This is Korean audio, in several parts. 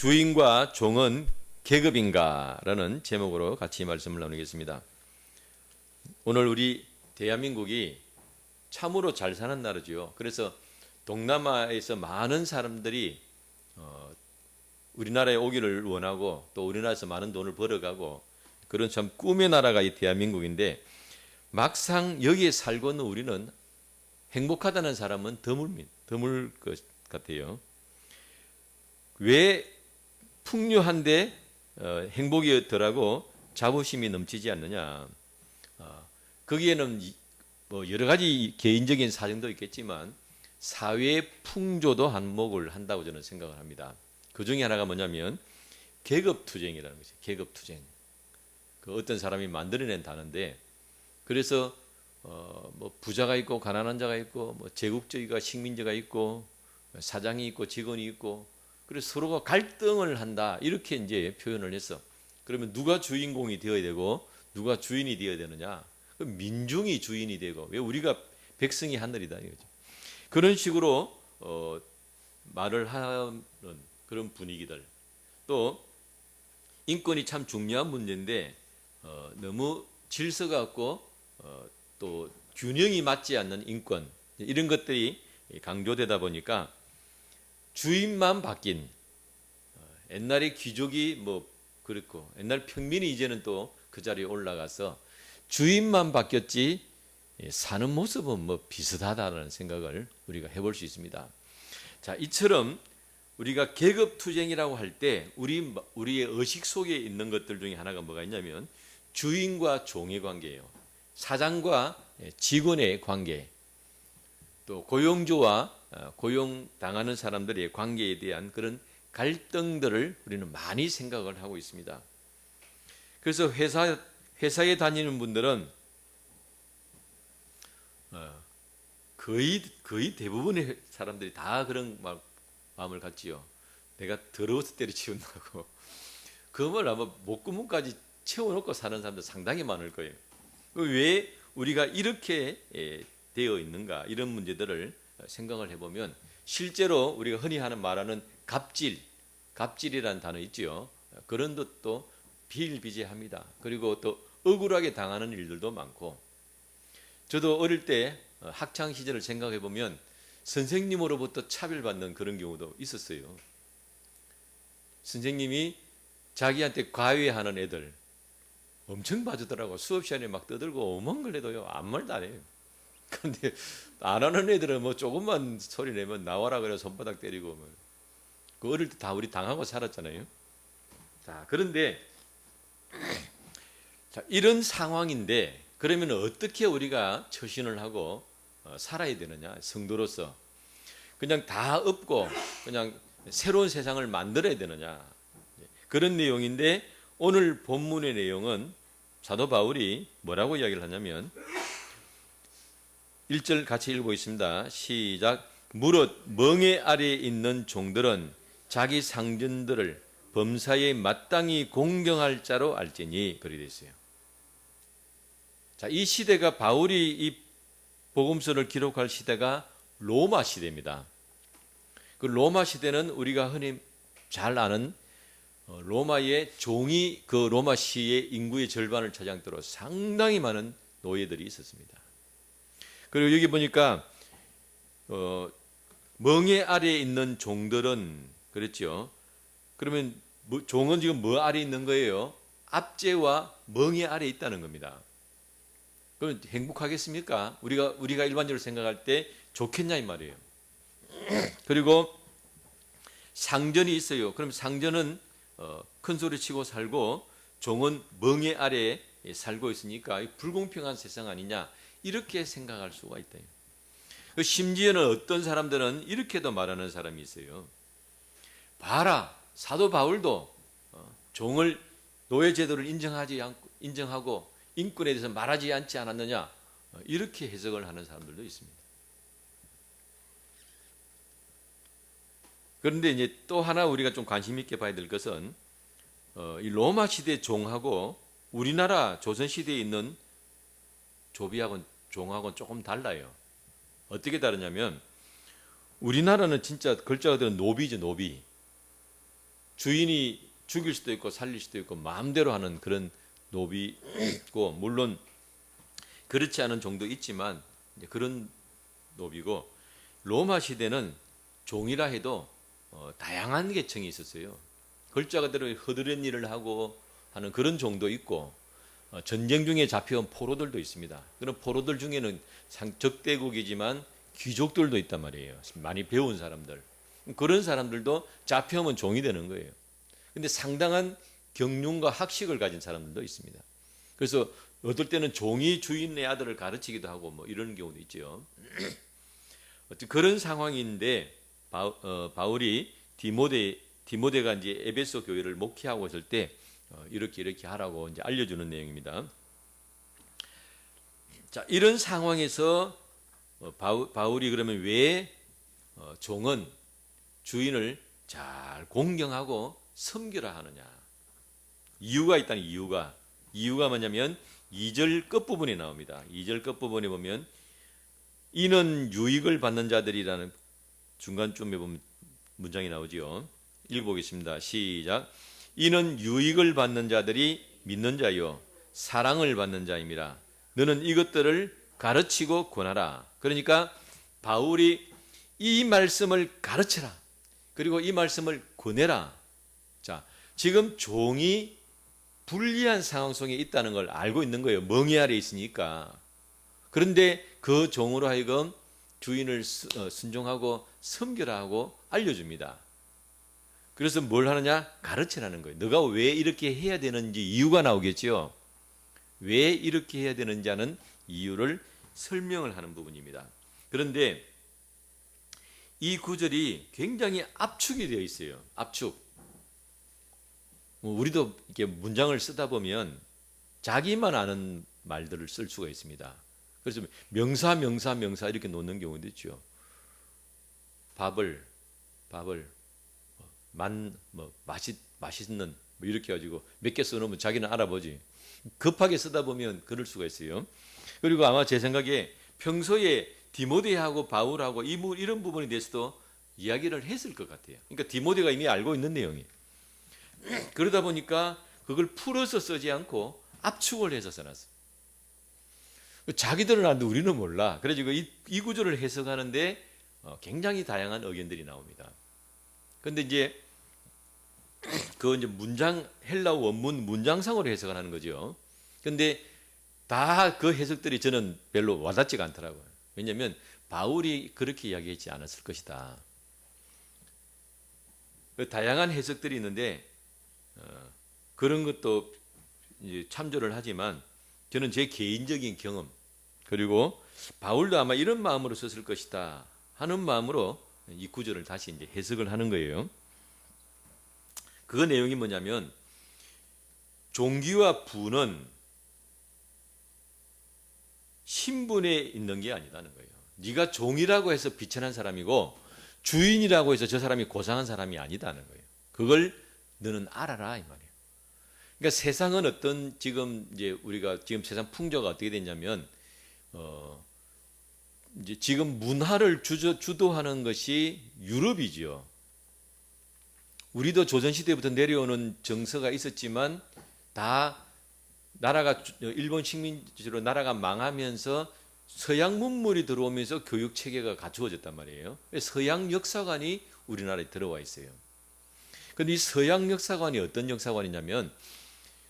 주인과 종은 계급인가라는 제목으로 같이 말씀을 나누겠습니다. 오늘 우리 대한민국이 참으로 잘 사는 나라지요. 그래서 동남아에서 많은 사람들이 우리나라에 오기를 원하고 또 우리나라에서 많은 돈을 벌어가고 그런 참 꿈의 나라가 이 대한민국인데, 막상 여기에 살고 있는 우리는 행복하다는 사람은 드물 것 같아요. 왜 풍요한데 행복이 덜하고 자부심이 넘치지 않느냐? 거기에는 뭐 여러 가지 개인적인 사정도 있겠지만 사회의 풍조도 한몫을 한다고 저는 생각을 합니다. 그 중에 하나가 뭐냐면 계급투쟁이라는 것이에요. 계급투쟁. 그 어떤 사람이 만들어낸 단어인데, 그래서 뭐 부자가 있고 가난한 자가 있고 뭐 제국주의가 식민지가 있고 사장이 있고 직원이 있고, 그래서 서로가 갈등을 한다 이렇게 이제 표현을 했어. 그러면 누가 주인공이 되어야 되고 누가 주인이 되어야 되느냐? 민중이 주인이 되고 왜 우리가 백성이 하늘이다 이거죠. 그런 식으로 말을 하는 그런 분위기들. 또 인권이 참 중요한 문제인데 너무 질서가 없고 또 균형이 맞지 않는 인권, 이런 것들이 강조되다 보니까 주인만 바뀐, 옛날에 귀족이 뭐 그렇고 옛날 평민이 이제는 또 그 자리에 올라가서 주인만 바뀌었지 사는 모습은 뭐 비슷하다는 생각을 우리가 해볼 수 있습니다. 자, 이처럼 우리가 계급투쟁이라고 할 때 우리의 의식 속에 있는 것들 중에 하나가 뭐가 있냐면 주인과 종의 관계예요. 사장과 직원의 관계, 또 고용주와 고용당하는 사람들의 관계에 대한 그런 갈등들을 우리는 많이 생각을 하고 있습니다. 그래서 회사에 다니는 분들은 거의 대부분의 사람들이 다 그런 마음을 갖지요. 내가 더러워서 때려치운다고. 그걸 아마 목구멍까지 채워놓고 사는 사람들 상당히 많을 거예요. 왜 우리가 이렇게 되어 있는가, 이런 문제들을 생각을 해보면 실제로 우리가 흔히 말하는 갑질이라는 단어 있지요. 그런 것도 비일비재합니다. 그리고 또 억울하게 당하는 일들도 많고, 저도 어릴 때 학창 시절을 생각해 보면 선생님으로부터 차별받는 그런 경우도 있었어요. 선생님이 자기한테 과외하는 애들 엄청 봐주더라고. 수업 시간에 막 떠들고 오만 걸 해도요 아무 말도 안 해요. 그런데 안 하는 애들은 뭐 조금만 소리 내면 나와라 그래 손바닥 때리고 뭐. 그 어릴 때 다 우리 당하고 살았잖아요. 자, 그런데 자, 이런 상황인데 그러면 어떻게 우리가 처신을 하고 살아야 되느냐? 성도로서 그냥 다 엎고 그냥 새로운 세상을 만들어야 되느냐? 그런 내용인데, 오늘 본문의 내용은 사도 바울이 뭐라고 이야기를 하냐면 1절 같이 읽어보겠습니다. 시작. 무릇 멍에 아래에 있는 종들은 자기 상전들을 범사에 마땅히 공경할 자로 알지니, 그리 되어 있어요. 자, 이 시대가 바울이 이 복음서를 기록할 시대가 로마 시대입니다. 그 로마 시대는 우리가 흔히 잘 아는 로마의 종이 그 로마 시의 인구의 절반을 차지하도록 상당히 많은 노예들이 있었습니다. 그리고 여기 보니까 멍에 아래에 있는 종들은 그랬죠. 그러면 종은 지금 뭐 아래에 있는 거예요? 압제와 멍에 아래에 있다는 겁니다. 그럼 행복하겠습니까? 우리가 일반적으로 생각할 때 좋겠냐 이 말이에요. 그리고 상전이 있어요. 그럼 상전은 큰 소리 치고 살고 종은 멍에 아래에 살고 있으니까 불공평한 세상 아니냐, 이렇게 생각할 수가 있다. 심지어는 어떤 사람들은 이렇게도 말하는 사람이 있어요. 봐라, 사도 바울도 종을 노예 제도를 인정하고 인권에 대해서 말하지 않지 않았느냐, 이렇게 해석을 하는 사람들도 있습니다. 그런데 이제 또 하나 우리가 좀 관심 있게 봐야 될 것은 이 로마 시대 종하고 우리나라 조선 시대에 있는 종하고는 조금 달라요. 어떻게 다르냐면 우리나라는 진짜 글자 그대로 노비죠, 노비. 주인이 죽일 수도 있고 살릴 수도 있고 마음대로 하는 그런 노비고, 물론 그렇지 않은 종도 있지만 이제 그런 노비고, 로마 시대는 종이라 해도 다양한 계층이 있었어요. 글자 그대로 허드렛 일을 하고 하는 그런 종도 있고, 전쟁 중에 잡혀온 포로들도 있습니다. 그런 포로들 중에는 적대국이지만 귀족들도 있단 말이에요. 많이 배운 사람들. 그런 사람들도 잡혀오면 종이 되는 거예요. 근데 상당한 경륜과 학식을 가진 사람들도 있습니다. 그래서 어떨 때는 종이 주인의 아들을 가르치기도 하고 뭐 이런 경우도 있죠. 그런 상황인데 바울이 디모데가 이제 에베소 교회를 목회하고 있을 때 이렇게 하라고 이제 알려주는 내용입니다. 자, 이런 상황에서 바울이 그러면 왜 종은 주인을 잘 공경하고 섬기라 하느냐? 이유가 있다는 이유가 뭐냐면 2절 끝부분에 나옵니다. 2절 끝부분에 보면 이는 유익을 받는 자들이라는 중간쯤에 보면 문장이 나오지요. 읽어보겠습니다. 시작. 이는 유익을 받는 자들이 믿는 자요 사랑을 받는 자임이라. 너는 이것들을 가르치고 권하라. 그러니까 바울이 이 말씀을 가르쳐라. 그리고 이 말씀을 권해라. 자, 지금 종이 불리한 상황 속에 있다는 걸 알고 있는 거예요. 멍에 아래 있으니까. 그런데 그 종으로 하여금 주인을 순종하고 섬겨라 하고 알려줍니다. 그래서 뭘 하느냐? 가르치라는 거예요. 너가 왜 이렇게 해야 되는지 이유가 나오겠죠. 왜 이렇게 해야 되는지 하는 이유를 설명을 하는 부분입니다. 그런데 이 구절이 굉장히 압축이 되어 있어요. 압축. 우리도 이렇게 문장을 쓰다 보면 자기만 아는 말들을 쓸 수가 있습니다. 그래서 명사 이렇게 놓는 경우도 있죠. 밥을 맛있는 이렇게 가지고 몇 개 써놓으면 자기는 알아보지. 급하게 쓰다 보면 그럴 수가 있어요. 그리고 아마 제 생각에 평소에 디모데하고 바울하고 이런 부분에 대해서도 이야기를 했을 것 같아요. 그러니까 디모데가 이미 알고 있는 내용이에요. 그러다 보니까 그걸 풀어서 쓰지 않고 압축을 해서 써놨어요. 자기들은 아는데 우리는 몰라. 그래서 이 구절을 해석하는데 굉장히 다양한 의견들이 나옵니다. 그런데 이제 문장 헬라어 원문 문장상으로 해석을 하는 거죠. 그런데 다 그 해석들이 저는 별로 와닿지가 않더라고요. 왜냐하면 바울이 그렇게 이야기하지 않았을 것이다. 다양한 해석들이 있는데 그런 것도 이제 참조를 하지만 저는 제 개인적인 경험 그리고 바울도 아마 이런 마음으로 썼을 것이다 하는 마음으로 이 구절을 다시 이제 해석을 하는 거예요. 그 내용이 뭐냐면 종기와 부는 신분에 있는 게 아니다는 거예요. 네가 종이라고 해서 비천한 사람이고 주인이라고 해서 저 사람이 고상한 사람이 아니다는 거예요. 그걸 너는 알아라 이 말이에요. 그러니까 세상은 어떤 우리가 지금 세상 풍조가 어떻게 됐냐면 이제 지금 문화를 주도하는 것이 유럽이지요. 우리도 조선 시대부터 내려오는 정서가 있었지만 다 나라가 일본 식민지로 나라가 망하면서 서양 문물이 들어오면서 교육 체계가 갖추어졌단 말이에요. 서양 역사관이 우리나라에 들어와 있어요. 그런데 이 서양 역사관이 어떤 역사관이냐면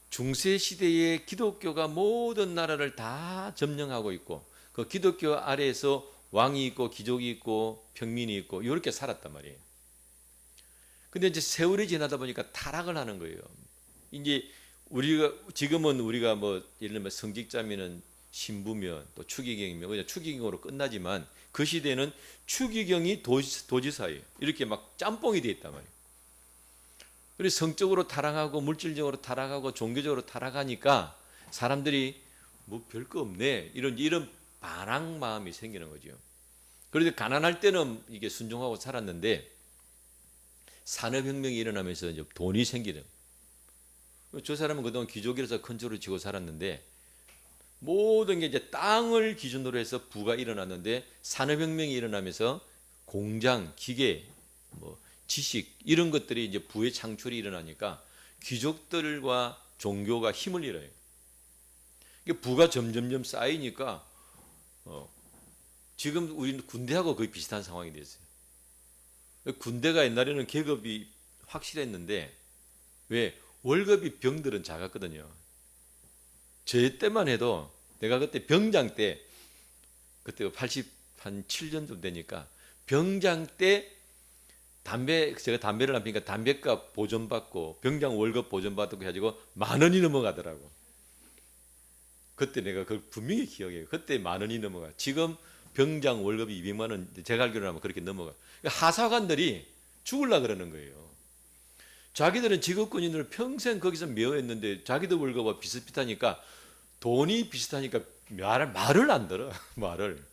중세 시대에 기독교가 모든 나라를 다 점령하고 있고 그 기독교 아래에서 왕이 있고 귀족이 있고 평민이 있고 이렇게 살았단 말이에요. 근데 이제 세월이 지나다 보니까 타락을 하는 거예요. 이제 지금은 우리가 예를 들면 성직자면은 신부면 또 추기경이면 그냥 추기경으로 끝나지만 그 시대는 추기경이 도지사예요. 이렇게 막 짬뽕이 돼 있단 말이에요. 그래서 성적으로 타락하고 물질적으로 타락하고 종교적으로 타락하니까 사람들이 뭐 별거 없네 이런 반항 마음이 생기는 거죠. 그런데 가난할 때는 이게 순종하고 살았는데 산업혁명이 일어나면서 이제 돈이 생기는. 저 사람은 그동안 귀족이라서 큰 소리 치고 살았는데 모든 게 이제 땅을 기준으로 해서 부가 일어났는데 산업혁명이 일어나면서 공장, 기계, 지식 이런 것들이 이제 부의 창출이 일어나니까 귀족들과 종교가 힘을 잃어요. 부가 점점점 쌓이니까 지금 우리는 군대하고 거의 비슷한 상황이 됐어요. 군대가 옛날에는 계급이 확실했는데 왜 월급이 병들은 작았거든요. 제 때만 해도 내가 그때 병장 때 그때 87년도 되니까 병장 때 제가 담배를 안 피니까 담배값 보존받고 병장 월급 보존받고 해가지고 10,000원이 넘어가더라고. 그때 내가 그걸 분명히 기억해요. 그때 10,000원이 넘어가. 지금 병장 월급이 200만 원, 제가 알기로는 아마 그렇게 넘어가. 하사관들이 죽으려고 그러는 거예요. 자기들은 직업군인을 평생 거기서 매어했는데 자기들 월급과 비슷비슷하니까 돈이 비슷하니까 말을 안 들어. 말을.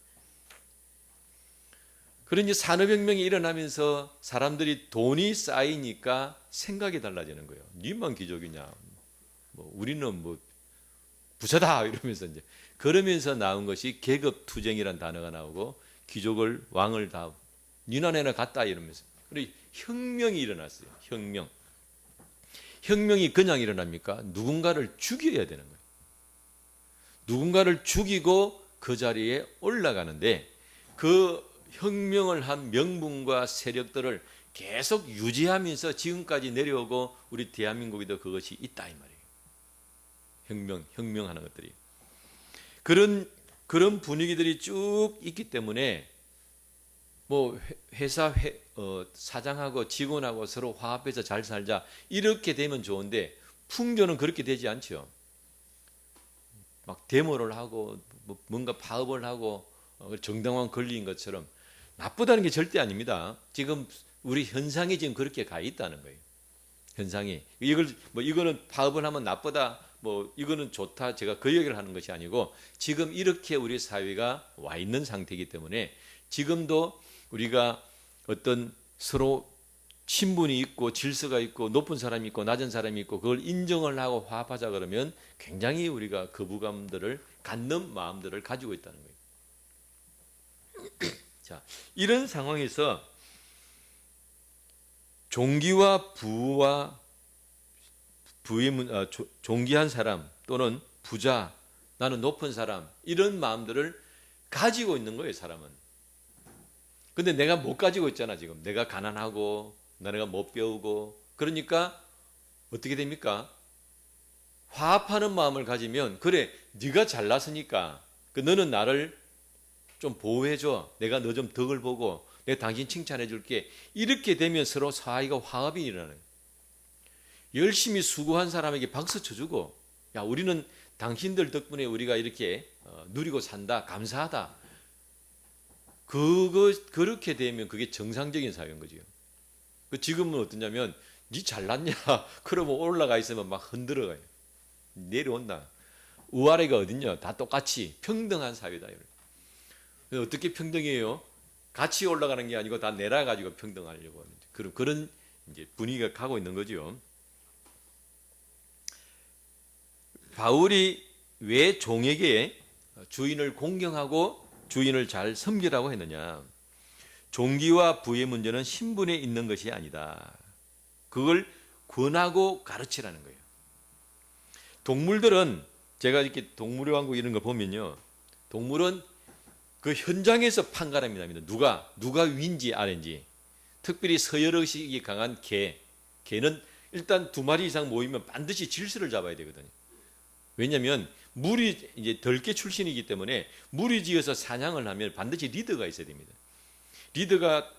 그러니 산업혁명이 일어나면서 사람들이 돈이 쌓이니까 생각이 달라지는 거예요. 니만 귀족이냐? 뭐 우리는 뭐 부자다 이러면서 이제 그러면서 나온 것이 계급투쟁이라는 단어가 나오고 귀족을 왕을 다 니나네나 갔다 이러면서 그리고 혁명이 일어났어요. 혁명이 그냥 일어납니까? 누군가를 죽여야 되는 거예요. 누군가를 죽이고 그 자리에 올라가는데 그 혁명을 한 명분과 세력들을 계속 유지하면서 지금까지 내려오고 우리 대한민국에도 그것이 있다 이 말이에요. 혁명하는 것들이 그런 분위기들이 쭉 있기 때문에 뭐 회사 사장하고 직원하고 서로 화합해서 잘 살자 이렇게 되면 좋은데 풍조는 그렇게 되지 않죠. 막 데모를 하고 뭔가 파업을 하고 정당화 걸린 것처럼 나쁘다는 게 절대 아닙니다. 지금 우리 현상이 지금 그렇게 가 있다는 거예요. 현상이 이거는 파업을 하면 나쁘다 이거는 좋다 제가 그 얘기를 하는 것이 아니고 지금 이렇게 우리 사회가 와 있는 상태이기 때문에 지금도 우리가 어떤 서로 신분이 있고 질서가 있고 높은 사람이 있고 낮은 사람이 있고 그걸 인정을 하고 화합하자 그러면 굉장히 우리가 거부감들을 갖는 마음들을 가지고 있다는 거예요. 자, 이런 상황에서 종기와 부와 종기한 사람 또는 부자 나는 높은 사람 이런 마음들을 가지고 있는 거예요. 사람은. 근데 내가 못 가지고 있잖아. 지금 내가 가난하고 내가 못 배우고 그러니까 어떻게 됩니까? 화합하는 마음을 가지면 그래 네가 잘났으니까 너는 나를 좀 보호해줘. 내가 너 좀 덕을 보고 내가 당신 칭찬해 줄게. 이렇게 되면 서로 사이가 화합이 일어나는 거예요. 열심히 수고한 사람에게 박수 쳐주고 야 우리는 당신들 덕분에 우리가 이렇게 누리고 산다. 감사하다. 그렇게 되면 그게 정상적인 사회인 거죠. 지금은 어떠냐면 니 잘났냐? 그러면 올라가 있으면 막 흔들어가요. 내려온다. 우아래가 어딨냐? 다 똑같이 평등한 사회다. 어떻게 평등해요? 같이 올라가는 게 아니고 다 내려가지고 평등하려고 하는 그런 이제 분위기가 가고 있는 거죠. 바울이 왜 종에게 주인을 공경하고 주인을 잘 섬기라고 했느냐? 종기와 부의 문제는 신분에 있는 것이 아니다. 그걸 권하고 가르치라는 거예요. 동물들은 제가 이렇게 동물의 왕국 이런 거 보면요. 동물은 그 현장에서 판가름이 납니다. 누가 위인지 아래인지. 특별히 서열의식이 강한 개는 일단 2마리 이상 모이면 반드시 질서를 잡아야 되거든요. 왜냐하면 무리 이제 덜개 출신이기 때문에 무리지어서 사냥을 하면 반드시 리더가 있어야 됩니다. 리더가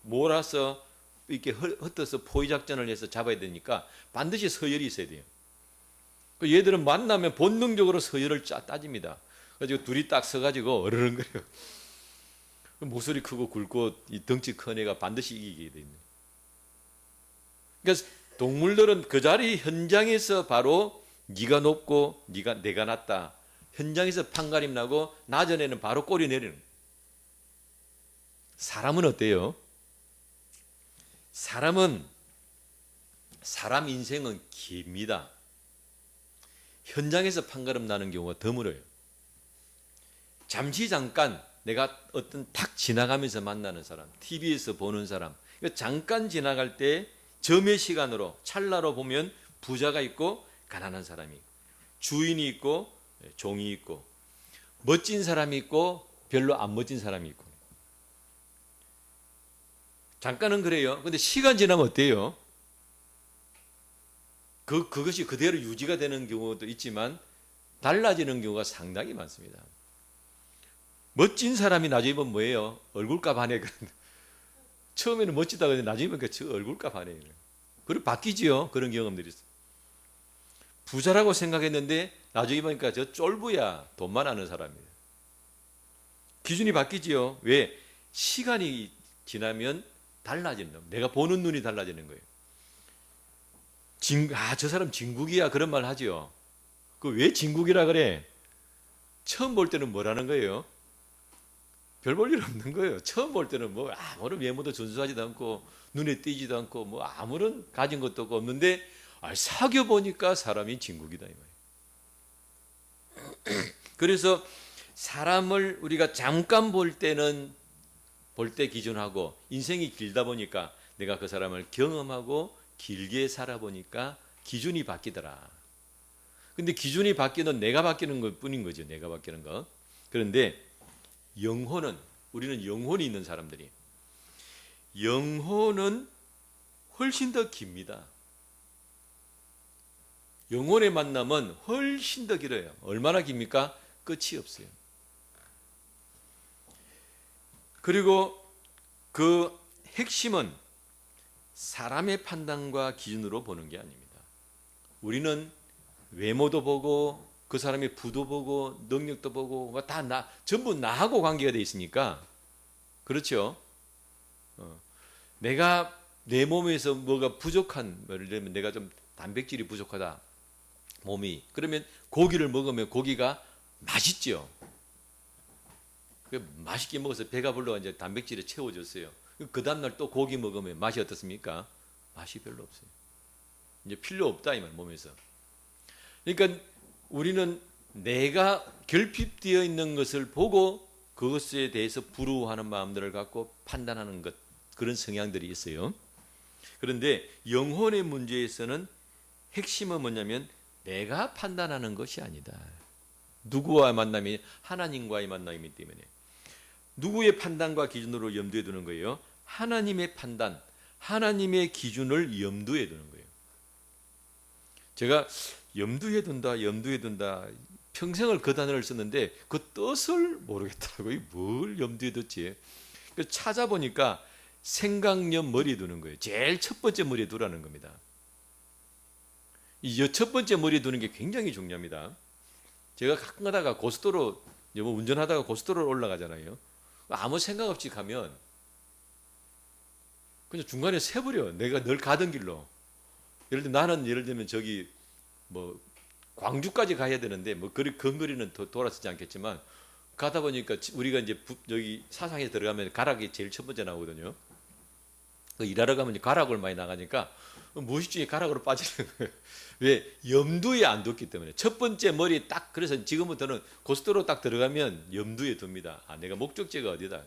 몰아서 이렇게 흩어서 포위 작전을 해서 잡아야 되니까 반드시 서열이 있어야 돼요. 얘들은 만나면 본능적으로 서열을 따집니다. 그래서 둘이 딱 서가지고 어르렁거려요. 목소리 크고 굵고 이 덩치 큰 애가 반드시 이기게 돼 있네. 그러니까 동물들은 그 자리 현장에서 바로 네가 높고 내가 낮다. 현장에서 판가림 나고 나전에는 바로 꼬리 내리는. 사람은 어때요? 사람 인생은 깁니다. 현장에서 판가름 나는 경우가 드물어요. 잠깐 내가 어떤 탁 지나가면서 만나는 사람, TV에서 보는 사람, 그러니까 잠깐 지나갈 때 점의 시간으로 찰나로 보면 부자가 있고 가난한 사람이 있고, 주인이 있고 종이 있고, 멋진 사람이 있고 별로 안 멋진 사람이 있고. 잠깐은 그래요. 근데 시간 지나면 어때요? 그것이 그대로 유지가 되는 경우도 있지만 달라지는 경우가 상당히 많습니다. 멋진 사람이 나중에 보면 뭐예요? 얼굴값 하네. 처음에는 멋지다고 했는데 나중에 보니까 저 얼굴값 하네. 그리고 바뀌지요. 그런 경험들이 있어요. 부자라고 생각했는데 나중에 보니까 저 쫄부야. 돈만 아는 사람이에요. 기준이 바뀌지요. 왜? 시간이 지나면 달라지는 거예요. 내가 보는 눈이 달라지는 거예요. 저 사람 진국이야. 그런 말 하지요. 그 왜 진국이라 그래? 처음 볼 때는 뭐라는 거예요? 별 볼 일 없는 거예요. 처음 볼 때는 뭐 아무런 외모도 준수하지도 않고 눈에 띄지도 않고 뭐 아무런 가진 것도 없는데 사귀어 보니까 사람이 진국이다 이 말이에요. 그래서 사람을 우리가 잠깐 볼 때는 볼 때 기준하고 인생이 길다 보니까 내가 그 사람을 경험하고 길게 살아보니까 기준이 바뀌더라. 근데 기준이 바뀌는 내가 바뀌는 것 뿐인 거죠. 내가 바뀌는 거. 그런데 영혼은 우리는 영혼이 있는 사람들이 영혼은 훨씬 더 깁니다. 영혼의 만남은 훨씬 더 길어요. 얼마나 깁니까? 끝이 없어요. 그리고 그 핵심은 사람의 판단과 기준으로 보는 게 아닙니다. 우리는 외모도 보고 그 사람의 부도 보고 능력도 보고 다 전부 나하고 관계가 돼 있으니까 그렇죠. 내가 내 몸에서 뭐가 부족한 예를 들면 내가 좀 단백질이 부족하다 몸이 그러면 고기를 먹으면 고기가 맛있죠. 맛있게 먹어서 배가 불러 이제 단백질이 채워졌어요. 그 다음날 또 고기 먹으면 맛이 어떻습니까? 맛이 별로 없어요. 이제 필요 없다 이 말 몸에서. 그러니까 우리는 내가 결핍되어 있는 것을 보고 그것에 대해서 부러워하는 마음들을 갖고 판단하는 것 그런 성향들이 있어요. 그런데 영혼의 문제에서는 핵심은 뭐냐면 내가 판단하는 것이 아니다. 누구와의 만남이 하나님과의 만남이기 때문에 누구의 판단과 기준으로 염두에 두는 거예요? 하나님의 판단, 하나님의 기준을 염두에 두는 거예요. 제가 염두에 둔다 평생을 그 단어를 썼는데 그 뜻을 모르겠더라고요. 뭘 염두에 뒀지? 찾아보니까 생각력 머리에 두는 거예요. 제일 첫 번째 머리에 두라는 겁니다. 이 첫 번째 머리에 두는 게 굉장히 중요합니다. 제가 가끔 가다가 고속도로 운전하다가 고속도로를 올라가잖아요. 아무 생각 없이 가면 그냥 중간에 세버려. 내가 늘 가던 길로. 예를 들면 저기 뭐 광주까지 가야 되는데 뭐 그리 근거리는 돌아서지 않겠지만 가다 보니까 우리가 이제 여기 사상에 들어가면 가락이 제일 첫 번째 나오거든요. 그 일하러 가면 가락을 많이 나가니까 무의식 중에 가락으로 빠지는 거예요. 왜? 염두에 안 뒀기 때문에. 첫 번째 머리에 딱 그래서 지금부터는 고속도로 딱 들어가면 염두에 둡니다. 내가 목적지가 어디다.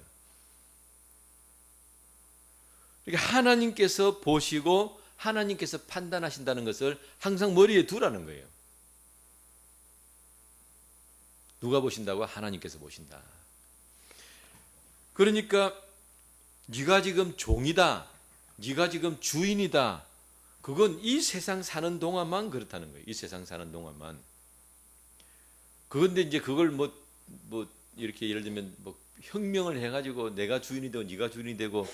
그러니까 하나님께서 보시고 하나님께서 판단하신다는 것을 항상 머리에 두라는 거예요. 누가 보신다고? 하나님께서 보신다. 그러니까 네가 지금 종이다. 네가 지금 주인이다. 그건 이 세상 사는 동안만 그렇다는 거예요. 이 세상 사는 동안만. 그런데 이제 그걸 뭐 이렇게 예를 들면 뭐 혁명을 해가지고 내가 주인이 되고 네가 주인이 되고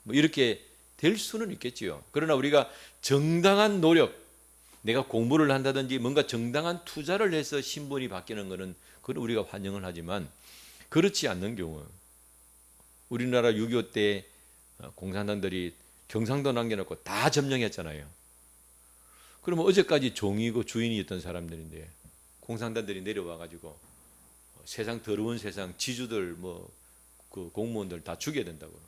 뭐 이렇게 될 수는 있겠지요. 그러나 우리가 정당한 노력, 내가 공부를 한다든지 뭔가 정당한 투자를 해서 신분이 바뀌는 것은 그건 우리가 환영을 하지만 그렇지 않는 경우, 우리나라 6.25 때 공산당들이 경상도 남겨놓고 다 점령했잖아요. 그러면 어제까지 종이고 주인이었던 사람들인데 공산당들이 내려와가지고 세상 더러운 세상 지주들 그 공무원들 다 죽여야 된다고.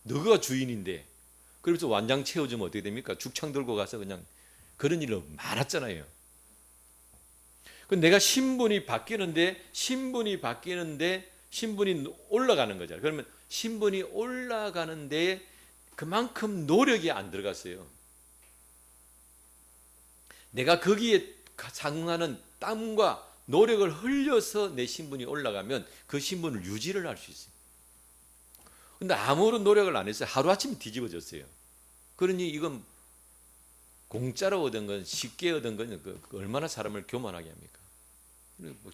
너가 주인인데 그래서 완장 채워주면 어떻게 됩니까? 죽창 들고 가서 그냥 그런 일로 많았잖아요. 내가 신분이 바뀌는데 신분이 올라가는 거잖아요. 그러면 신분이 올라가는데 그만큼 노력이 안 들어갔어요. 내가 거기에 상응하는 땀과 노력을 흘려서 내 신분이 올라가면 그 신분을 유지를 할 수 있어요. 근데 아무런 노력을 안 했어요. 하루아침에 뒤집어졌어요. 그러니 이건 공짜로 얻은 건, 쉽게 얻은 건 얼마나 사람을 교만하게 합니까? 뭐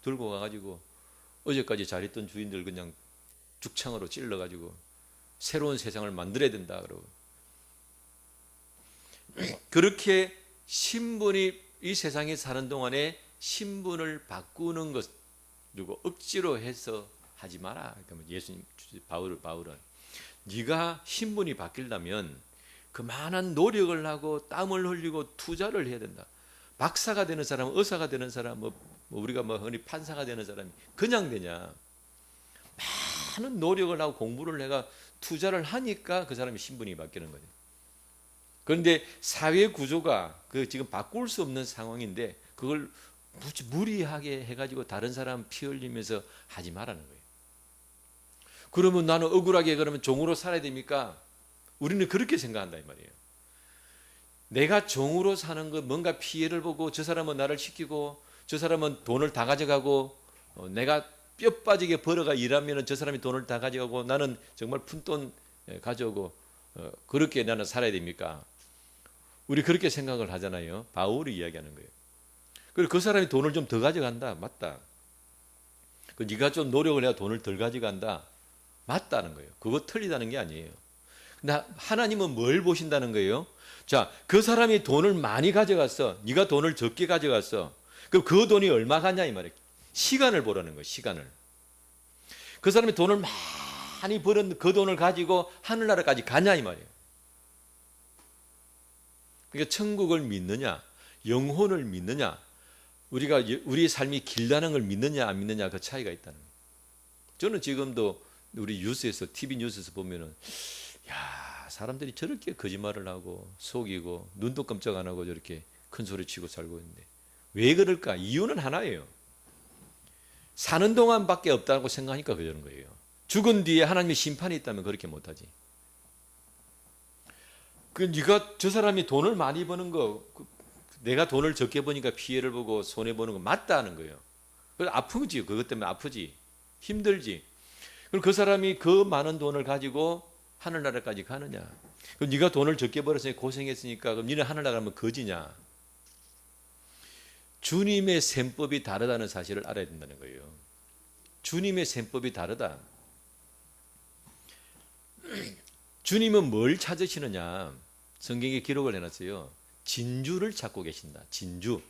들고 가가지고 어제까지 잘했던 주인들 그냥 죽창으로 찔러가지고 새로운 세상을 만들어야 된다 그러고, 그렇게 신분이 이 세상에 사는 동안에 신분을 바꾸는 것, 그리고 억지로 해서 하지 마라. 그러면 예수님, 바울은 네가 신분이 바뀌려면 그만한 노력을 하고 땀을 흘리고 투자를 해야 된다. 박사가 되는 사람, 의사가 되는 사람, 우리가 흔히 판사가 되는 사람이 그냥 되냐? 많은 노력을 하고 공부를 해가 투자를 하니까 그 사람이 신분이 바뀌는 거죠. 그런데 사회 구조가 지금 바꿀 수 없는 상황인데 그걸 무리하게 해가지고 다른 사람 피 흘리면서 하지 말라는 거예요. 그러면 나는 억울하게 그러면 종으로 살아야 됩니까? 우리는 그렇게 생각한다 이 말이에요. 내가 종으로 사는 것, 뭔가 피해를 보고 저 사람은 나를 시키고 저 사람은 돈을 다 가져가고 내가 뼈 빠지게 벌어가 일하면 저 사람이 돈을 다 가져가고 나는 정말 푼돈 가져오고 그렇게 나는 살아야 됩니까? 우리 그렇게 생각을 하잖아요. 바울이 이야기하는 거예요. 그리고 그 사람이 돈을 좀 더 가져간다. 맞다. 네가 좀 노력을 해야 돈을 덜 가져간다. 맞다는 거예요. 그거 틀리다는 게 아니에요. 근데 하나님은 뭘 보신다는 거예요? 자, 그 사람이 돈을 많이 가져갔어. 네가 돈을 적게 가져갔어. 그럼 그 돈이 얼마 가냐 이 말이에요. 시간을 보라는 거예요. 시간을. 그 사람이 돈을 많이 벌은 그 돈을 가지고 하늘나라까지 가냐 이 말이에요. 그러니까 천국을 믿느냐, 영혼을 믿느냐, 우리가 우리의 삶이 길다는 걸 믿느냐 안 믿느냐 그 차이가 있다는 거예요. 저는 지금도 우리 뉴스에서 TV 뉴스에서 보면은 야, 사람들이 저렇게 거짓말을 하고 속이고 눈도 깜짝 안 하고 저렇게 큰 소리 치고 살고 있는데 왜 그럴까? 이유는 하나예요. 사는 동안밖에 없다고 생각하니까 그러는 거예요. 죽은 뒤에 하나님의 심판이 있다면 그렇게 못하지. 네가 저 사람이 돈을 많이 버는 거, 내가 돈을 적게 버니까 피해를 보고 손해 보는 거 맞다는 거예요. 그래서 아프지. 그것 때문에 아프지. 힘들지. 그럼 그 사람이 그 많은 돈을 가지고 하늘나라까지 가느냐? 그럼 네가 돈을 적게 벌었으니까 고생했으니까 그럼 니는 하늘나라 가면 거지냐? 주님의 셈법이 다르다는 사실을 알아야 된다는 거예요. 주님의 셈법이 다르다. 주님은 뭘 찾으시느냐? 성경에 기록을 해놨어요. 진주를 찾고 계신다. 진주.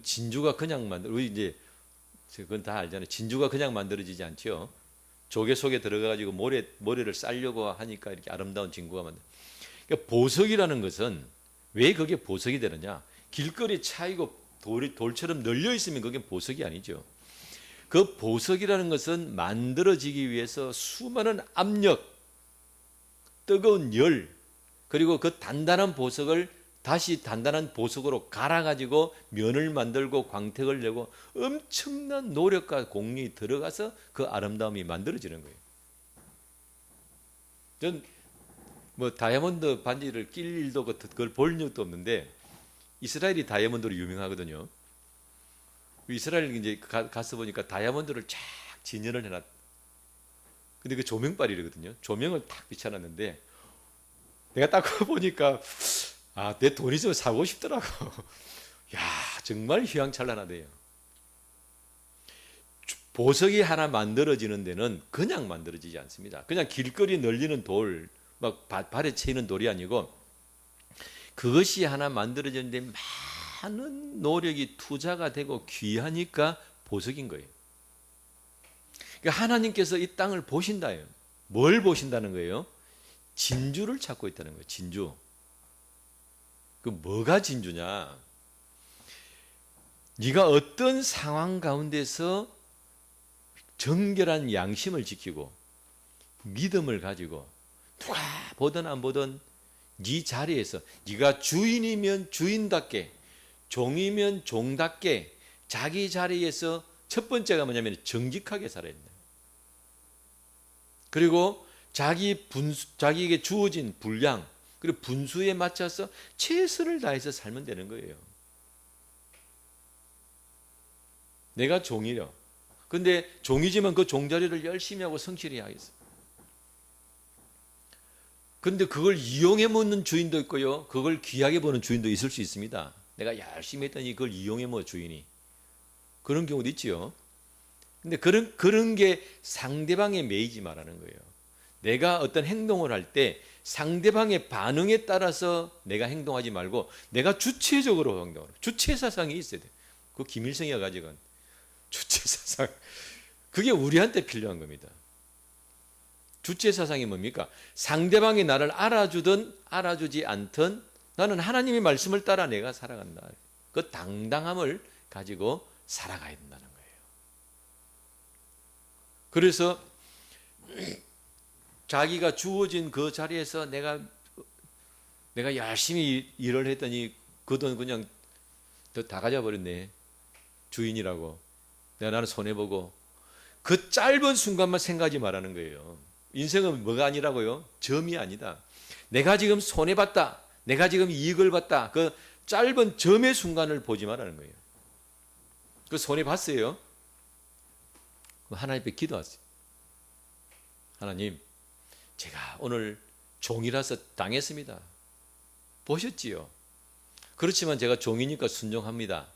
진주가 그냥 우리 이제 그건 다 알잖아요. 진주가 그냥 만들어지지 않죠. 조개 속에 들어가가지고 모래를 쌀려고 하니까 이렇게 아름다운 진구가 만들. 그러니까 보석이라는 것은 왜 그게 보석이 되느냐? 길거리 차이고 돌처럼 널려 있으면 그게 보석이 아니죠. 그 보석이라는 것은 만들어지기 위해서 수많은 압력, 뜨거운 열, 그리고 그 단단한 보석을 다시 단단한 보석으로 갈아가지고 면을 만들고 광택을 내고 엄청난 노력과 공력이 들어가서 그 아름다움이 만들어지는 거예요. 전 다이아몬드 반지를 낄 일도 그걸 볼 일도 없는데 이스라엘이 다이아몬드로 유명하거든요. 이스라엘 이제 가서 보니까 다이아몬드를 쫙 진열을 해놨. 근데 그 조명빨이거든요. 조명을 탁 비춰놨는데 내가 딱 보니까 내 돈이 좀 사고 싶더라고. 야, 정말 휘황찬란하대요. 보석이 하나 만들어지는 데는 그냥 만들어지지 않습니다. 그냥 길거리 널리는 돌, 발에 채이는 돌이 아니고 그것이 하나 만들어지는데 많은 노력이 투자가 되고 귀하니까 보석인 거예요. 그러니까 하나님께서 이 땅을 보신다예요. 뭘 보신다는 거예요? 진주를 찾고 있다는 거예요. 진주. 그 뭐가 진주냐? 네가 어떤 상황 가운데서 정결한 양심을 지키고 믿음을 가지고 누가 보든 안 보든 네 자리에서 네가 주인이면 주인답게, 종이면 종답게 자기 자리에서 첫 번째가 뭐냐면 정직하게 살아야 된다. 그리고 자기에게 주어진 분량 그리고 분수에 맞춰서 최선을 다해서 살면 되는 거예요. 내가 종이려. 근데 종이지만 그 종자리를 열심히 하고 성실히 하겠어. 근데 그걸 이용해 먹는 주인도 있고요. 그걸 귀하게 보는 주인도 있을 수 있습니다. 내가 열심히 했더니 그걸 이용해 먹어 주인이. 그런 경우도 있지요. 근데 그런 게 상대방에 매이지 말라는 거예요. 내가 어떤 행동을 할 때 상대방의 반응에 따라서 내가 행동하지 말고 내가 주체적으로 행동하라. 주체사상이 있어야 돼. 그 김일성이가 가지고 주체사상. 그게 우리한테 필요한 겁니다. 주체사상이 뭡니까? 상대방이 나를 알아주든 알아주지 않든 나는 하나님의 말씀을 따라 내가 살아간다. 그 당당함을 가지고 살아가야 된다는 거예요. 그래서 자기가 주어진 그 자리에서 내가 열심히 일을 했더니 그 돈 그냥 다 가져버렸네. 주인이라고. 나는 손해보고. 그 짧은 순간만 생각하지 말라는 거예요. 인생은 뭐가 아니라고요? 점이 아니다. 내가 지금 손해봤다. 내가 지금 이익을 봤다. 그 짧은 점의 순간을 보지 말라는 거예요. 그 손해봤어요. 하나님 앞에 기도하세요. 하나님, 제가 오늘 종이라서 당했습니다. 보셨지요? 그렇지만 제가 종이니까 순종합니다.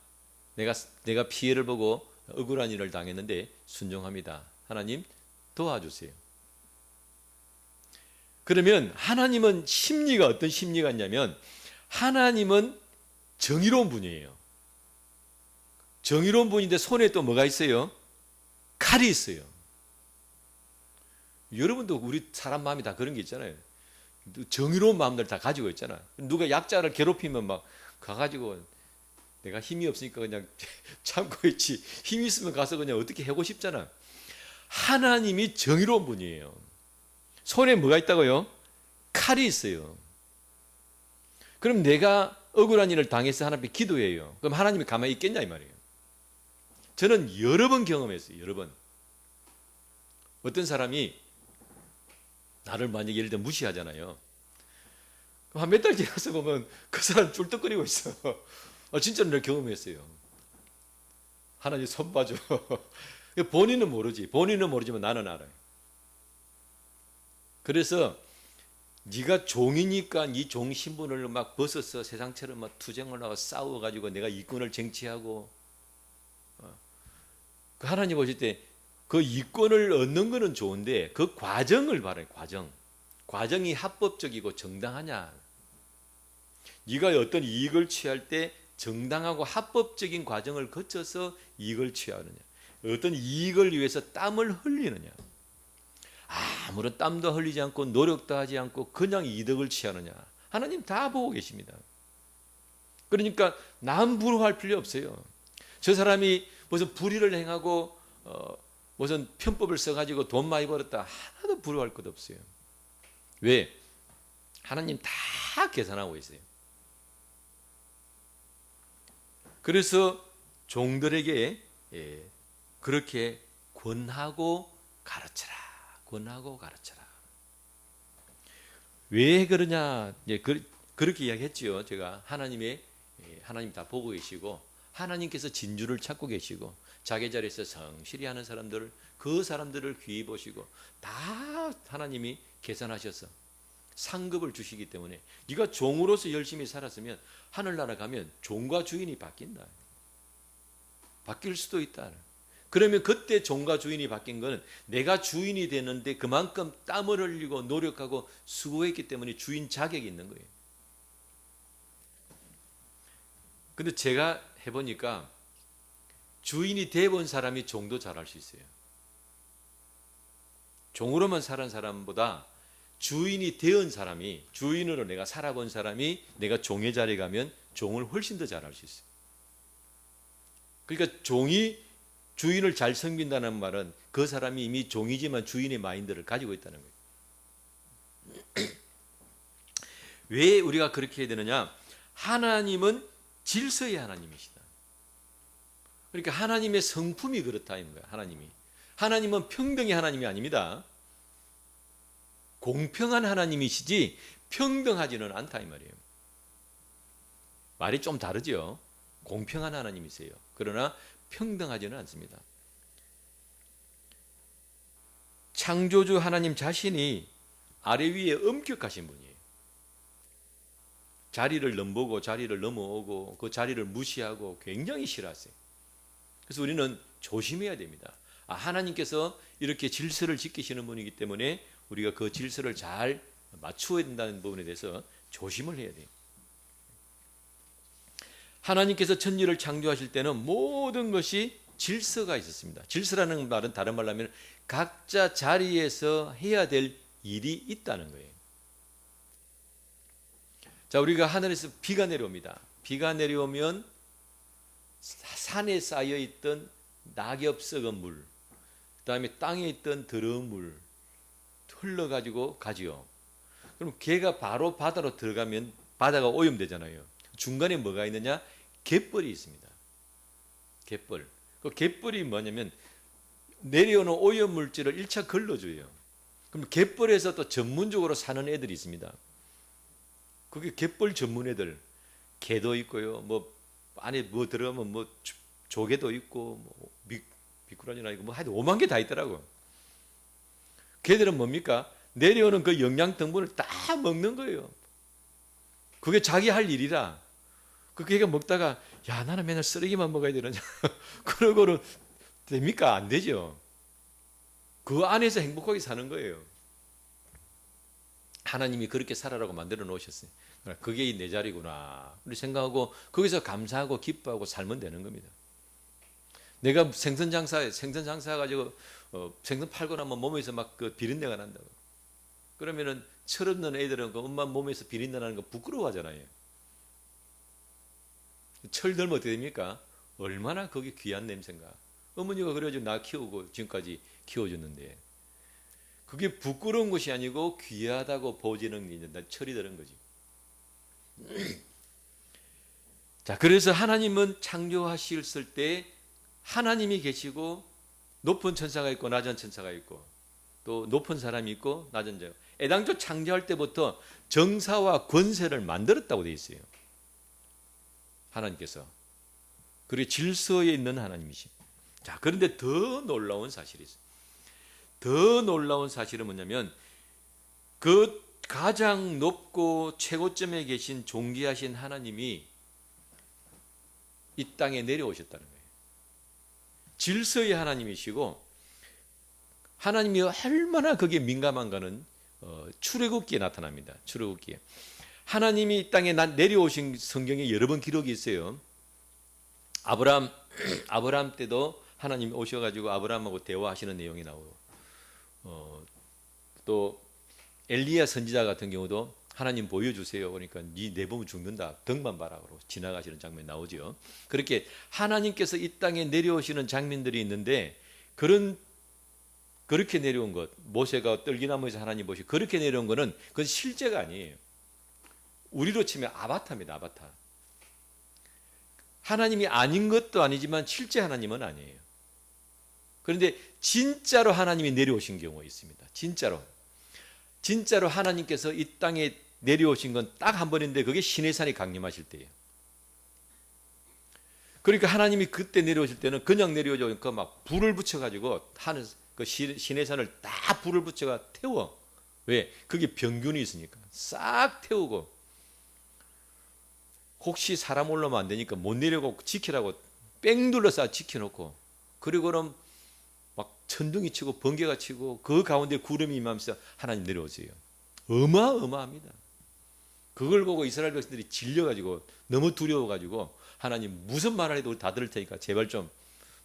내가 피해를 보고 억울한 일을 당했는데 순종합니다. 하나님 도와주세요. 그러면 하나님은 심리가 어떤 심리가 있냐면 하나님은 정의로운 분이에요. 정의로운 분인데 손에 또 뭐가 있어요? 칼이 있어요. 여러분도 우리 사람 마음이 다 그런 게 있잖아요. 정의로운 마음들 다 가지고 있잖아. 누가 약자를 괴롭히면 막 가가지고 내가 힘이 없으니까 그냥 참고 있지. 힘이 있으면 가서 그냥 어떻게 하고 싶잖아. 하나님이 정의로운 분이에요. 손에 뭐가 있다고요? 칼이 있어요. 그럼 내가 억울한 일을 당해서 하나님 앞에 기도해요. 그럼 하나님이 가만히 있겠냐 이 말이에요. 저는 여러 번 경험했어요. 여러 번. 어떤 사람이 나를 만약에 예를 들어 무시하잖아요. 한 몇 달 지나서 보면 그 사람 쫄떡거리고 있어. 진짜로 내가 경험했어요. 하나님 손 봐줘. 본인은 모르지. 본인은 모르지만 나는 알아요. 그래서 네가 종이니까 네 종 신분을 막 벗어서 세상처럼 막 투쟁을 하고 싸워가지고 내가 이권을 쟁취하고 그 하나님 보실 때 그 이권을 얻는 거는 좋은데 그 과정을 바라요. 과정이 합법적이고 정당하냐. 네가 어떤 이익을 취할 때 정당하고 합법적인 과정을 거쳐서 이익을 취하느냐. 어떤 이익을 위해서 땀을 흘리느냐. 아무런 땀도 흘리지 않고 노력도 하지 않고 그냥 이득을 취하느냐. 하나님 다 보고 계십니다. 그러니까 남 부러워할 필요 없어요. 저 사람이 무슨 불의를 행하고 무슨 편법을 써가지고 돈 많이 벌었다. 하나도 부러워할 것 없어요. 왜? 하나님 다 계산하고 있어요. 그래서 종들에게 그렇게 권하고 가르쳐라. 권하고 가르쳐라. 왜 그러냐? 그렇게 이야기했지요. 제가 하나님 다 보고 계시고 하나님께서 진주를 찾고 계시고 자기 자리에서 성실히 하는 사람들을 그 사람들을 귀히 보시고 다 하나님이 계산하셔서 상급을 주시기 때문에 네가 종으로서 열심히 살았으면 하늘나라 가면 종과 주인이 바뀐다. 바뀔 수도 있다. 그러면 그때 종과 주인이 바뀐 거는 내가 주인이 되는데 그만큼 땀을 흘리고 노력하고 수고했기 때문에 주인 자격이 있는 거예요. 근데 제가 해보니까 주인이 돼본 사람이 종도 잘할 수 있어요. 종으로만 살은 사람보다 주인이 되은 사람이, 주인으로 내가 살아본 사람이 내가 종의 자리에 가면 종을 훨씬 더 잘할 수 있어요. 그러니까 종이 주인을 잘 섬긴다는 말은 그 사람이 이미 종이지만 주인의 마인드를 가지고 있다는 거예요. 왜 우리가 그렇게 해야 되느냐? 하나님은 질서의 하나님이시다. 그러니까 하나님의 성품이 그렇다. 하나님은 평등의 하나님이 아닙니다. 공평한 하나님이시지 평등하지는 않다 이 말이에요. 말이 좀 다르죠. 공평한 하나님이세요. 그러나 평등하지는 않습니다. 창조주 하나님 자신이 아래 위에 엄격하신 분이에요. 자리를 넘보고 자리를 넘어오고 그 자리를 무시하고 굉장히 싫어하세요. 그래서 우리는 조심해야 됩니다. 하나님께서 이렇게 질서를 지키시는 분이기 때문에 우리가 그 질서를 잘 맞추어야 된다는 부분에 대해서 조심을 해야 돼요. 하나님께서 천지를 창조하실 때는 모든 것이 질서가 있었습니다. 질서라는 말은 다른 말로 하면 각자 자리에서 해야 될 일이 있다는 거예요. 자, 우리가 하늘에서 비가 내려옵니다. 비가 내려오면 산에 쌓여 있던 낙엽 썩은 물, 그다음에 땅에 있던 더러운 물 흘러가지고 가지요. 그럼 걔가 바로 바다로 들어가면 바다가 오염되잖아요. 중간에 뭐가 있느냐? 갯벌이 있습니다. 갯벌. 그 갯벌이 뭐냐면 내려오는 오염물질을 1차 걸러줘요. 그럼 갯벌에서 또 전문적으로 사는 애들이 있습니다. 그게 갯벌 전문 애들. 개도 있고요. 뭐 안에 뭐 들어가면 뭐 조개도 있고 뭐 미꾸라지나 있고 뭐 하여튼 5만 개 다 있더라고. 걔들은 뭡니까? 내려오는 그 영양 등분을 다 먹는 거예요. 그게 자기 할 일이라. 그 걔가 먹다가 야 나는 맨날 쓰레기만 먹어야 되느냐. 그러고는 됩니까? 안 되죠. 그 안에서 행복하게 사는 거예요. 하나님이 그렇게 살아라고 만들어 놓으셨어요. 그게 내 자리구나. 우리 생각하고 거기서 감사하고 기뻐하고 살면 되는 겁니다. 내가 생선 장사해가지고 생선 팔고 나면 몸에서 막 그 비린내가 난다고. 그러면은 철없는 애들은 그 엄마 몸에서 비린내 나는 거 부끄러워하잖아요. 철 들면 어떻게 됩니까? 얼마나 그게 귀한 냄새인가. 어머니가 그래가지고 나 키우고 지금까지 키워줬는데 그게 부끄러운 것이 아니고 귀하다고 보지는 게 이제 철이 드는 거지. 자, 그래서 하나님은 창조하셨을 때 하나님이 계시고 높은 천사가 있고 낮은 천사가 있고 또 높은 사람이 있고 낮은 자가. 애당초 창조할 때부터 정사와 권세를 만들었다고 되어 있어요. 하나님께서. 그리고 질서에 있는 하나님이시. 자, 그런데 더 놀라운 사실이 있어요. 더 놀라운 사실은 뭐냐면 그 가장 높고 최고점에 계신 존귀하신 하나님이 이 땅에 내려오셨다는 거예요. 질서의 하나님이시고 하나님이 얼마나 그게 민감한가는 출애굽기에 나타납니다. 출애굽기에. 하나님이 이 땅에 내려오신 성경에 여러 번 기록이 있어요. 아브라함 때도 하나님이 오셔가지고 아브라함하고 대화하시는 내용이 나오고 또 엘리야 선지자 같은 경우도 하나님 보여주세요. 그러니까 네 내보면 죽는다. 덕만 봐라. 그러고 지나가시는 장면이 나오죠. 그렇게 하나님께서 이 땅에 내려오시는 장면들이 있는데 그렇게 내려온 것, 모세가 떨기나무에서 하나님 보시고 그렇게 내려온 것은 그건 실제가 아니에요. 우리로 치면 아바타입니다. 아바타. 하나님이 아닌 것도 아니지만 실제 하나님은 아니에요. 그런데 진짜로 하나님이 내려오신 경우가 있습니다. 진짜로 하나님께서 이 땅에 내려오신 건 딱 한 번인데 그게 시내산이 강림하실 때예요. 그러니까 하나님이 그때 내려오실 때는 그냥 내려오지 않고 막 불을 붙여가지고 하는 그 시내산을 다 불을 붙여가 태워. 왜? 그게 병균이 있으니까 싹 태우고 혹시 사람 올라오면 안 되니까 못 내려고 지키라고 뺑 둘러싸 지켜놓고 그리고는 막 천둥이 치고 번개가 치고 그 가운데 구름이 임하면서 하나님 내려오세요. 어마어마합니다. 그걸 보고 이스라엘 백성들이 질려가지고 너무 두려워가지고 하나님 무슨 말을 해도 다 들을 테니까 제발 좀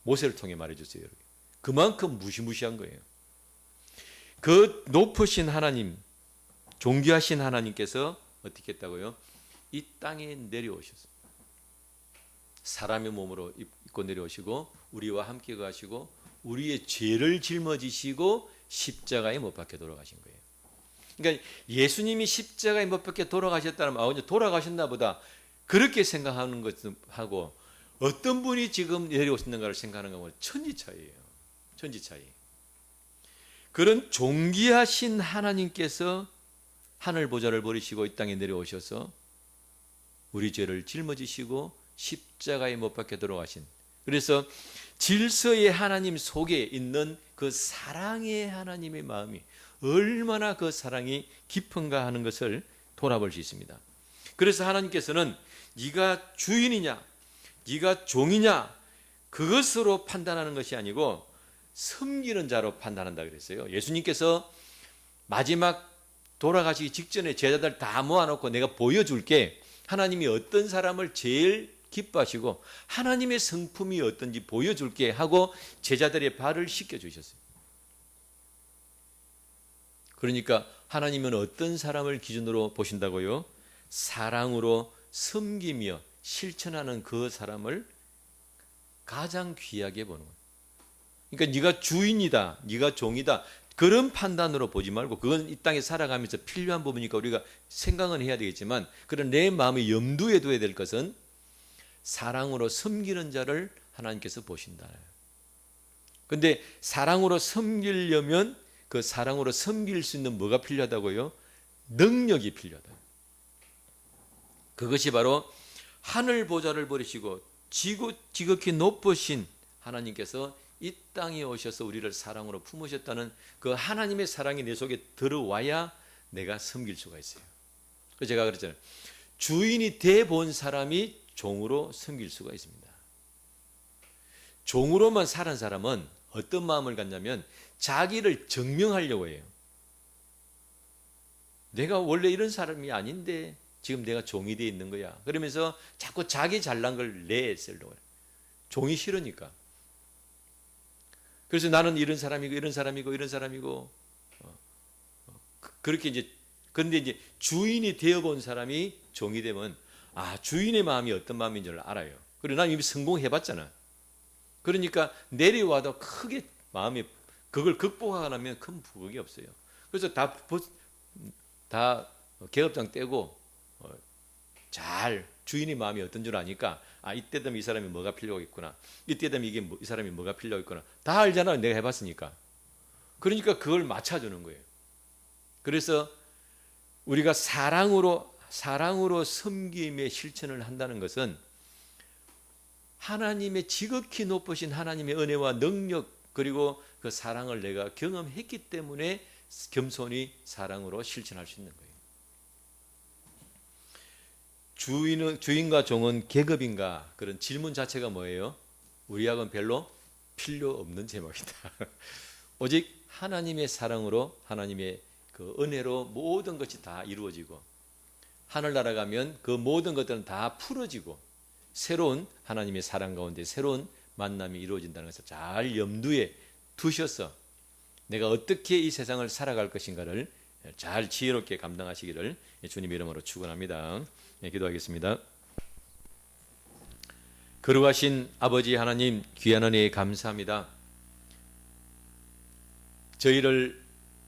모세를 통해 말해주세요. 그만큼 무시무시한 거예요. 그 높으신 하나님, 존귀하신 하나님께서 어떻게 했다고요? 이 땅에 내려오셨어요. 사람의 몸으로 입고 내려오시고 우리와 함께 가시고 우리의 죄를 짊어지시고 십자가에 못 박혀 돌아가신 거예요. 그러니까 예수님이 십자가에 못 박혀 돌아가셨다면 돌아가셨나 보다 그렇게 생각하는 것하고 어떤 분이 지금 내려오셨는가를 생각하는 것은 천지 차이예요. 천지 차이. 그런 존귀하신 하나님께서 하늘 보좌를 버리시고 이 땅에 내려오셔서 우리 죄를 짊어지시고 십자가에 못 박혀 돌아가신, 그래서 질서의 하나님 속에 있는 그 사랑의 하나님의 마음이 얼마나 그 사랑이 깊은가 하는 것을 돌아볼 수 있습니다. 그래서 하나님께서는 네가 주인이냐 네가 종이냐 그것으로 판단하는 것이 아니고 섬기는 자로 판단한다 그랬어요. 예수님께서 마지막 돌아가시기 직전에 제자들 다 모아놓고 내가 보여줄게, 하나님이 어떤 사람을 제일 기뻐하시고 하나님의 성품이 어떤지 보여줄게 하고 제자들의 발을 씻겨주셨어요. 그러니까 하나님은 어떤 사람을 기준으로 보신다고요? 사랑으로 섬기며 실천하는 그 사람을 가장 귀하게 보는 거예요. 그러니까 네가 주인이다, 네가 종이다, 그런 판단으로 보지 말고, 그건 이 땅에 살아가면서 필요한 부분이니까 우리가 생각은 해야 되겠지만, 그런 내 마음에 염두에 둬야 될 것은 사랑으로 섬기는 자를 하나님께서 보신다. 그런데 사랑으로 섬기려면 그 사랑으로 섬길 수 있는 뭐가 필요하다고요? 능력이 필요하다. 그것이 바로 하늘 보좌를 버리시고 지극히 높으신 하나님께서 이 땅에 오셔서 우리를 사랑으로 품으셨다는 그 하나님의 사랑이 내 속에 들어와야 내가 섬길 수가 있어요. 그래서 제가 그랬잖아요. 주인이 돼 본 사람이 종으로 섬길 수가 있습니다. 종으로만 살은 사람은 어떤 마음을 갖냐면 자기를 증명하려고 해요. 내가 원래 이런 사람이 아닌데 지금 내가 종이 되어 있는 거야. 그러면서 자꾸 자기 잘난 걸 내세우려고 해요. 종이 싫으니까. 그래서 나는 이런 사람이고 이런 사람이고 이런 사람이고 그렇게 이제, 그런데 이제 주인이 되어본 사람이 종이 되면 주인의 마음이 어떤 마음인 줄 알아요. 그리고 난 이미 성공해봤잖아. 그러니까 내려와도 크게 마음이 그걸 극복하려면 큰 부각이 없어요. 그래서 다 계급장 떼고 잘 주인의 마음이 어떤 줄 아니까 이때 되면 이 사람이 뭐가 필요하겠구나, 이때 되면 이 사람이 뭐가 필요하겠구나 다 알잖아. 내가 해봤으니까. 그러니까 그걸 맞춰주는 거예요. 그래서 우리가 사랑으로 섬김의 실천을 한다는 것은 하나님의 지극히 높으신 하나님의 은혜와 능력, 그리고 그 사랑을 내가 경험했기 때문에 겸손히 사랑으로 실천할 수 있는 거예요. 주인과 종은 계급인가, 그런 질문 자체가 뭐예요? 우리하고는 별로 필요 없는 제목이다. 오직 하나님의 사랑으로, 하나님의 그 은혜로 모든 것이 다 이루어지고, 하늘나라 가면 그 모든 것들은 다 풀어지고 새로운 하나님의 사랑 가운데 새로운 만남이 이루어진다는 것을 잘 염두에 두셔서 내가 어떻게 이 세상을 살아갈 것인가를 잘 지혜롭게 감당하시기를 주님의 이름으로 축원합니다. 기도하겠습니다. 거룩하신 아버지 하나님, 귀한 은혜에 감사합니다. 저희를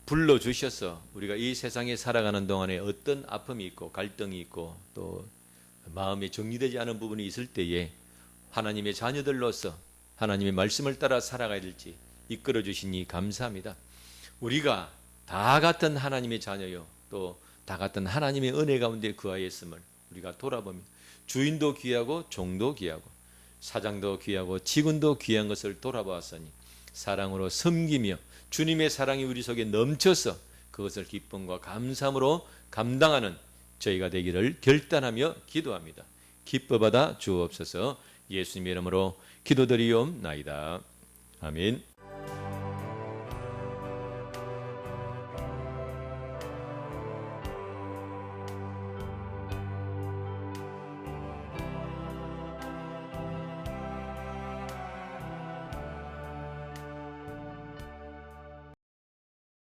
불러주셔서 우리가 이 세상에 살아가는 동안에 어떤 아픔이 있고 갈등이 있고 또 마음에 정리되지 않은 부분이 있을 때에 하나님의 자녀들로서 하나님의 말씀을 따라 살아가야 될지 이끌어 주시니 감사합니다. 우리가 다 같은 하나님의 자녀요, 또 다 같은 하나님의 은혜 가운데 거하였음을 우리가 돌아보면 주인도 귀하고 종도 귀하고 사장도 귀하고 직원도 귀한 것을 돌아보았으니 사랑으로 섬기며 주님의 사랑이 우리 속에 넘쳐서 그것을 기쁨과 감사함으로 감당하는 저희가 되기를 결단하며 기도합니다. 기뻐 받아 주옵소서. 예수님의 이름으로 기도드리옵나이다. 아멘.